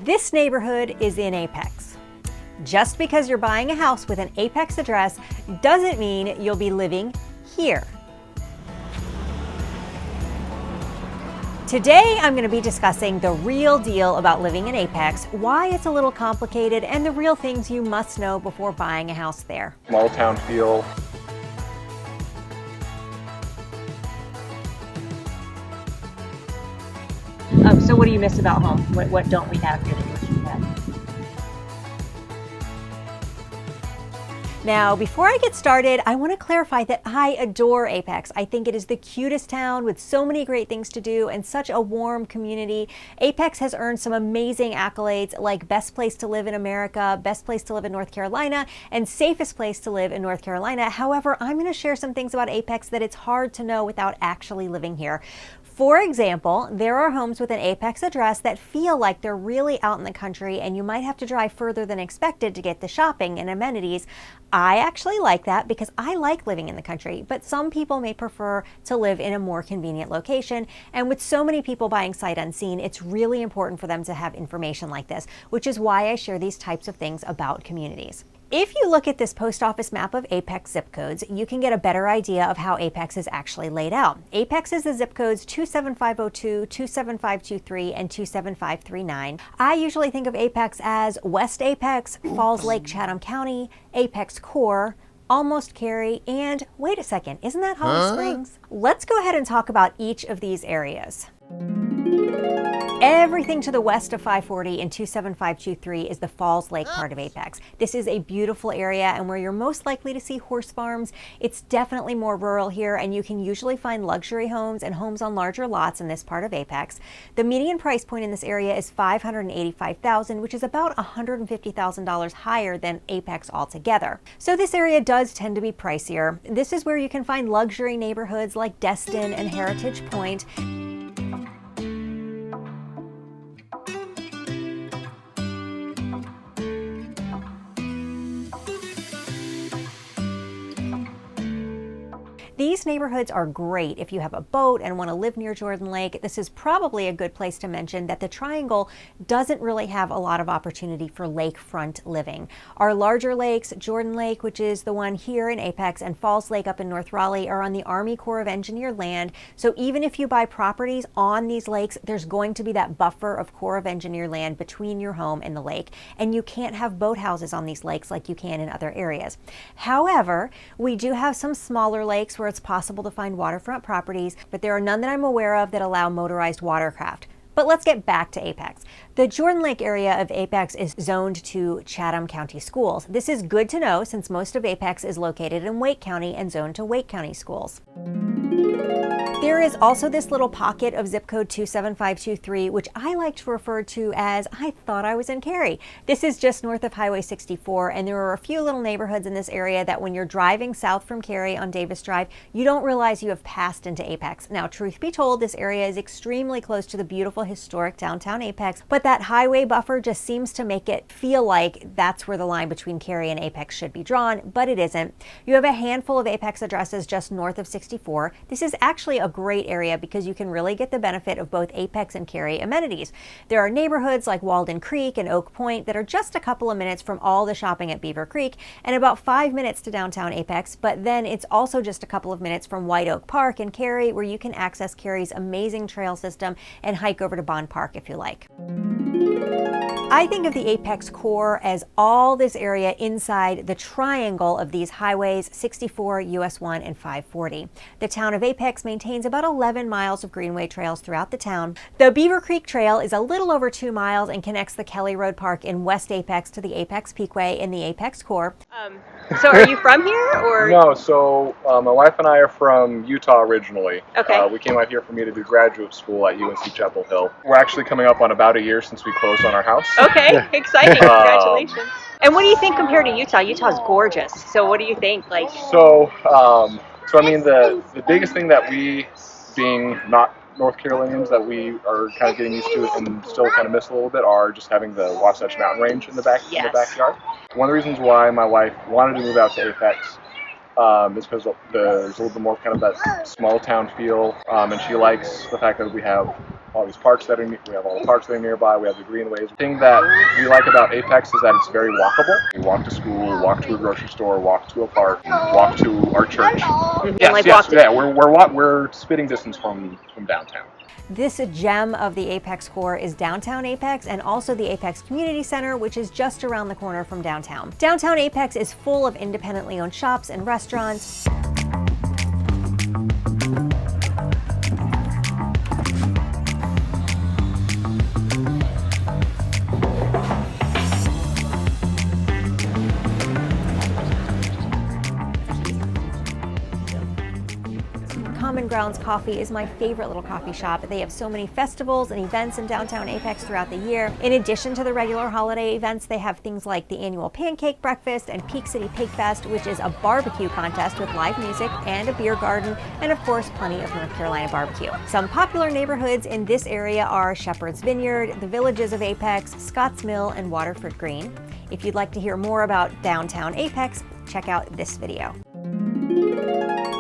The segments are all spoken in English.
This neighborhood is in Apex. Just because you're buying a house with an Apex address doesn't mean you'll be living here. Today, I'm going to be discussing the real deal about living in Apex, why it's a little complicated, and the real things you must know before buying a house there. Small town feel. So what do you miss about home? What don't we have here that you wish we had? Now, before I get started, I want to clarify that I adore Apex. I think it is the cutest town with so many great things to do and such a warm community. Apex has earned some amazing accolades like Best Place to Live in America, Best Place to Live in North Carolina, and Safest Place to Live in North Carolina. However, I'm going to share some things about Apex that it's hard to know without actually living here. For example, there are homes with an Apex address that feel like they're really out in the country and you might have to drive further than expected to get the shopping and amenities. I actually like that because I like living in the country, but some people may prefer to live in a more convenient location. And with so many people buying sight unseen, it's really important for them to have information like this, which is why I share these types of things about communities. If you look at this post office map of Apex zip codes, you can get a better idea of how Apex is actually laid out. Apex is the zip codes 27502, 27523, and 27539. I usually think of Apex as West Apex, Falls Lake, Chatham County, Apex Core, almost Cary, and wait a second, isn't that Holly Springs? Let's go ahead and talk about each of these areas. Everything to the west of 540 and 27523 is the Falls Lake part of Apex. This is a beautiful area and where you're most likely to see horse farms. It's definitely more rural here and you can usually find luxury homes and homes on larger lots in this part of Apex. The median price point in this area is $585,000, which is about $150,000 higher than Apex altogether. So this area does tend to be pricier. This is where you can find luxury neighborhoods like Destin and Heritage Point. These neighborhoods are great if you have a boat and want to live near Jordan Lake. This is probably a good place to mention that the Triangle doesn't really have a lot of opportunity for lakefront living. Our larger lakes, Jordan Lake, which is the one here in Apex, and Falls Lake up in North Raleigh, are on the Army Corps of Engineer land. So even if you buy properties on these lakes, there's going to be that buffer of Corps of Engineer land between your home and the lake. And you can't have boathouses on these lakes like you can in other areas. However, we do have some smaller lakes where it's possible to find waterfront properties, but there are none that I'm aware of that allow motorized watercraft. But let's get back to Apex. The Jordan Lake area of Apex is zoned to Chatham County schools. This is good to know since most of Apex is located in Wake County and zoned to Wake County schools. There is also this little pocket of zip code 27523, which I like to refer to as I thought I was in Cary. This is just north of Highway 64, and there are a few little neighborhoods in this area that when you're driving south from Cary on Davis Drive, you don't realize you have passed into Apex. Now, truth be told, this area is extremely close to the beautiful historic downtown Apex, but that highway buffer just seems to make it feel like that's where the line between Cary and Apex should be drawn, but it isn't. You have a handful of Apex addresses just north of 64. This is actually a great area because you can really get the benefit of both Apex and Cary amenities. There are neighborhoods like Walden Creek and Oak Point that are just a couple of minutes from all the shopping at Beaver Creek and about 5 minutes to downtown Apex, but then it's also just a couple of minutes from White Oak Park in Cary where you can access Cary's amazing trail system and hike over to Bond Park if you like. I think of the Apex Core as all this area inside the triangle of these highways 64, US 1, and 540. The town of Apex maintains about 11 miles of greenway trails throughout the town. The Beaver Creek Trail is a little over 2 miles and connects the Kelly Road Park in West Apex to the Apex Peakway in the Apex Core. So are you from here or? No, so my wife and I are from Utah originally. Okay. We came out here for me to do graduate school at UNC Chapel Hill. We're actually coming up on about a year since we closed on our house. Okay, exciting, congratulations. And what do you think compared to Utah? Utah's gorgeous, so what do you think? So I mean, the biggest thing that we, being not North Carolinians, that we are kind of getting used to and still kind of miss a little bit are just having the Wasatch Mountain Range in the backyard. One of the reasons why my wife wanted to move out to Apex is because there's a little bit more kind of that small town feel, and she likes the fact that we have all these parks that are, we have all the parks that are nearby, we have the greenways. The thing that we like about Apex is that it's very walkable. You walk to school, walk to a grocery store, walk to a park, walk to our church. Yes, yeah, we're spitting distance from downtown. This gem of the Apex core is downtown Apex and also the Apex Community Center, which is just around the corner from downtown. Downtown Apex is full of independently owned shops and restaurants. Common Grounds Coffee is my favorite little coffee shop. They have so many festivals and events in downtown Apex throughout the year. In addition to the regular holiday events, they have things like the annual pancake breakfast and Peak City Pig Fest, which is a barbecue contest with live music and a beer garden, and of course plenty of North Carolina barbecue. Some popular neighborhoods in this area are Shepherd's Vineyard, the Villages of Apex, Scotts Mill, and Waterford Green. If you'd like to hear more about downtown Apex, check out this video.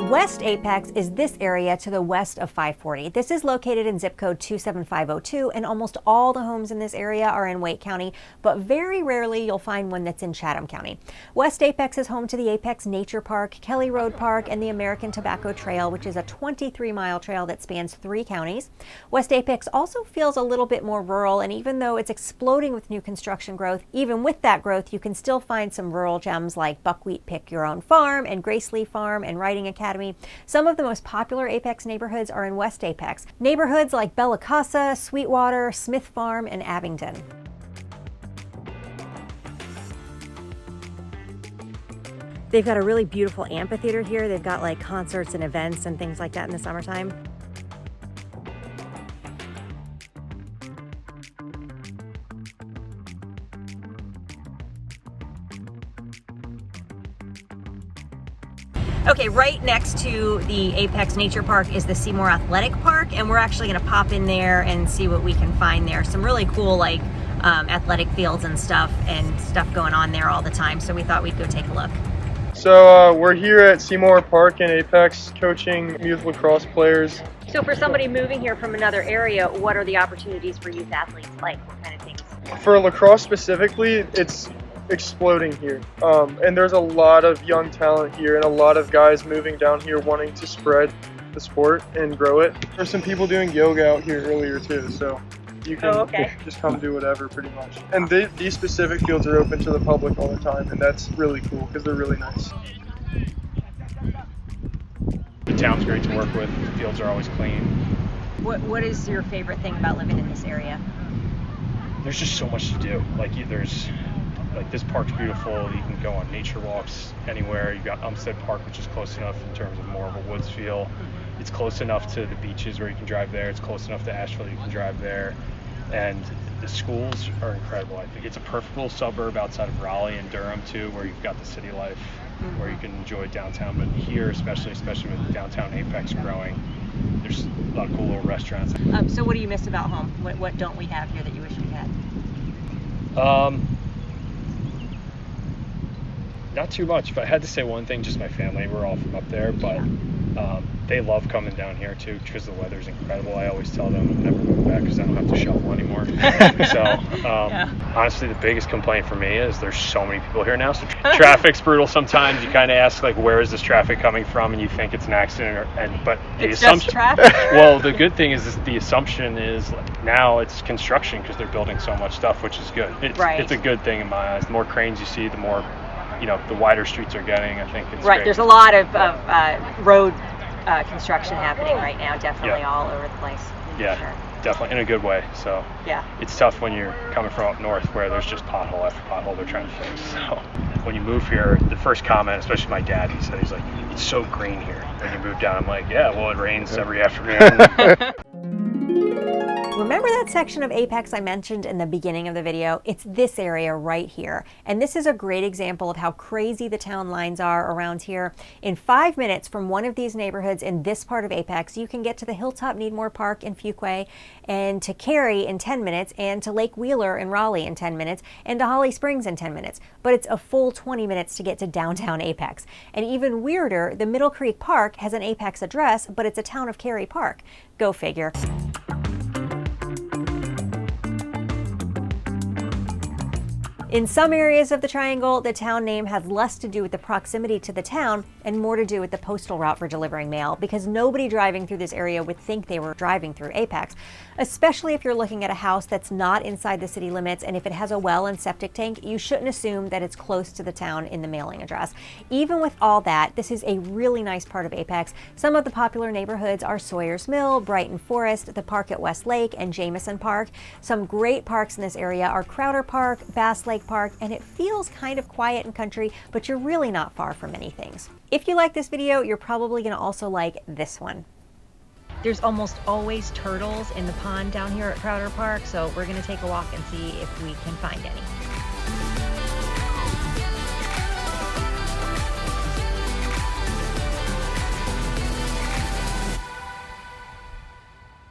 West Apex is this area to the west of 540. This is located in zip code 27502, and almost all the homes in this area are in Wake County, but very rarely you'll find one that's in Chatham County. West Apex is home to the Apex Nature Park, Kelly Road Park, and the American Tobacco Trail, which is a 23-mile trail that spans 3 counties. West Apex also feels a little bit more rural, and even though it's exploding with new construction growth, even with that growth, you can still find some rural gems like Buckwheat Pick Your Own Farm and Gracely Farm and Riding Academy. Some of the most popular Apex neighborhoods are in West Apex. Neighborhoods like Bella Casa, Sweetwater, Smith Farm, and Abingdon. They've got a really beautiful amphitheater here. They've got like concerts and events and things like that in the summertime. Okay, right next to the Apex Nature Park is the Seymour Athletic Park, and we're actually going to pop in there and see what we can find there. Some really cool like athletic fields and stuff going on there all the time, so we thought we'd go take a look. So we're here at Seymour Park in Apex coaching youth lacrosse players. So for somebody moving here from another area, what are the opportunities for youth athletes like? What kind of things? For lacrosse specifically, it's exploding here, and there's a lot of young talent here and a lot of guys moving down here wanting to spread the sport and grow it. There's some people doing yoga out here earlier too, so you can just come do whatever pretty much. And these specific fields are open to the public all the time, and that's really cool because they're really nice. The town's great to work with. The fields are always clean. What is your favorite thing about living in this area? There's just so much to do. Like this park's beautiful. You can go on nature walks anywhere. You've got Umstead Park, which is close enough in terms of more of a woods feel. It's close enough to the beaches where you can drive there. It's close enough to Asheville you can drive there. And the schools are incredible. I think it's a perfect little suburb outside of Raleigh and Durham too, where you've got the city life, where you can enjoy downtown. But here, especially with downtown Apex growing, there's a lot of cool little restaurants. So what do you miss about home? What don't we have here that you wish we had? Not too much. If I had to say one thing, just my family. We're all from up there, but they love coming down here too because the weather's incredible. I always tell them I'm never moving back because I don't have to shovel anymore. Honestly, the biggest complaint for me is there's so many people here now. So traffic's brutal sometimes. You kind of ask like, where is this traffic coming from? And you think it's an accident, but the assumption. Just traffic. Well, the good thing is the assumption is now it's construction because they're building so much stuff, which is good. It's a good thing in my eyes. The more cranes you see, the more, the wider streets are getting. I think it's right. great. There's a lot of road construction happening right now, definitely all over the place. Yeah, sure. Definitely in a good way. So yeah, it's tough when you're coming from up north where there's just pothole after pothole they're trying to fix. So when you move here, the first comment, especially my dad, he's like, it's so green here. When you move down, I'm like, yeah, well, it rains every afternoon. Remember that section of Apex I mentioned in the beginning of the video? It's this area right here. And this is a great example of how crazy the town lines are around here. In 5 minutes from one of these neighborhoods in this part of Apex, you can get to the Hilltop Needmore Park in Fuquay, and to Cary in 10 minutes, and to Lake Wheeler in Raleigh in 10 minutes, and to Holly Springs in 10 minutes. But it's a full 20 minutes to get to downtown Apex. And even weirder, the Middle Creek Park has an Apex address, but it's a Town of Cary park. Go figure. In some areas of the Triangle, the town name has less to do with the proximity to the town and more to do with the postal route for delivering mail, because nobody driving through this area would think they were driving through Apex, especially if you're looking at a house that's not inside the city limits, and if it has a well and septic tank, you shouldn't assume that it's close to the town in the mailing address. Even with all that, this is a really nice part of Apex. Some of the popular neighborhoods are Sawyer's Mill, Brighton Forest, the park at West Lake, and Jameson Park. Some great parks in this area are Crowder Park, Bass Lake Park, and it feels kind of quiet and country, but you're really not far from many things. If you like this video, you're probably going to also like this one. There's almost always turtles in the pond down here at Crowder Park, so we're going to take a walk and see if we can find any.